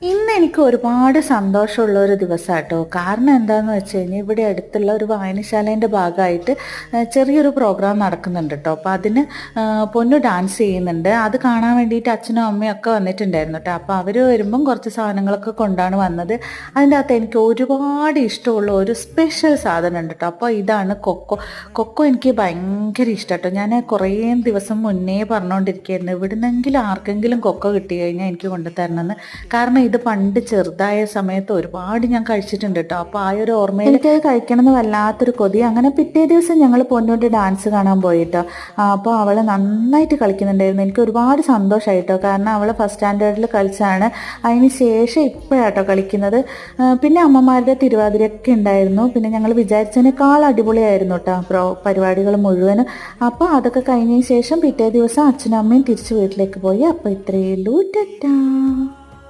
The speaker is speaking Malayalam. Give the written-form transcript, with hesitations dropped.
ഇന്ന് എനിക്ക് ഒരുപാട് സന്തോഷമുള്ള ഒരു ദിവസം കേട്ടോ. കാരണം എന്താണെന്ന് വെച്ച് കഴിഞ്ഞാൽ ഇവിടെ അടുത്തുള്ള ഒരു വായനശാലേൻ്റെ ഭാഗമായിട്ട് ചെറിയൊരു പ്രോഗ്രാം നടക്കുന്നുണ്ട് കേട്ടോ. അപ്പോൾ അതിന് പൊന്നു ഡാൻസ് ചെയ്യുന്നുണ്ട്. അത് കാണാൻ വേണ്ടിയിട്ട് അച്ഛനും അമ്മയും ഒക്കെ വന്നിട്ടുണ്ടായിരുന്നു കേട്ടോ. അപ്പോൾ അവർ വരുമ്പം കുറച്ച് സാധനങ്ങളൊക്കെ കൊണ്ടാണ് വന്നത്. അതിൻ്റെ അകത്ത് എനിക്ക് ഒരുപാട് ഇഷ്ടമുള്ള ഒരു സ്പെഷ്യൽ സാധനം ഉണ്ട് കേട്ടോ. അപ്പോൾ ഇതാണ് കൊക്കോ. കൊക്കോ എനിക്ക് ഭയങ്കര ഇഷ്ടം കേട്ടോ. ഞാൻ കുറേ ദിവസം മുന്നേ പറഞ്ഞുകൊണ്ടിരിക്കുകയായിരുന്നു ഇവിടുന്നെങ്കിലും ആർക്കെങ്കിലും കൊക്കോ കിട്ടി കഴിഞ്ഞാൽ എനിക്ക് കൊണ്ടുതരണമെന്ന്. കാരണം ഇത് പണ്ട് ചെറുതായ സമയത്ത് ഒരുപാട് ഞാൻ കഴിച്ചിട്ടുണ്ട് കേട്ടോ. അപ്പോൾ ആ ഒരു ഓർമ്മയിൽ എനിക്കത് കഴിക്കണമെന്ന് വല്ലാത്തൊരു കൊതി. അങ്ങനെ പിറ്റേ ദിവസം ഞങ്ങൾ പൊന്നൂൻ്റെ ഡാൻസ് കാണാൻ പോയിട്ടോ. അപ്പോൾ അവൾ നന്നായിട്ട് കളിക്കുന്നുണ്ടായിരുന്നു. എനിക്ക് ഒരുപാട് സന്തോഷമായിട്ടോ. കാരണം അവൾ ഫസ്റ്റ് സ്റ്റാൻഡേർഡിൽ കളിച്ചാണ്. അതിന് ശേഷം ഇപ്പോഴാട്ടോ കളിക്കുന്നത്. പിന്നെ അമ്മമാരുടെ തിരുവാതിരയൊക്കെ ഉണ്ടായിരുന്നു. പിന്നെ ഞങ്ങൾ വിചാരിച്ചതിനേക്കാൾ അടിപൊളിയായിരുന്നു കേട്ടോ പരിപാടികൾ മുഴുവനും. അപ്പോൾ അതൊക്കെ കഴിഞ്ഞതിന് ശേഷം പിറ്റേ ദിവസം അച്ഛനും അമ്മയും തിരിച്ച് വീട്ടിലേക്ക് പോയി. അപ്പോൾ ഇത്രയേ ഉള്ളൂ. ടാറ്റാ.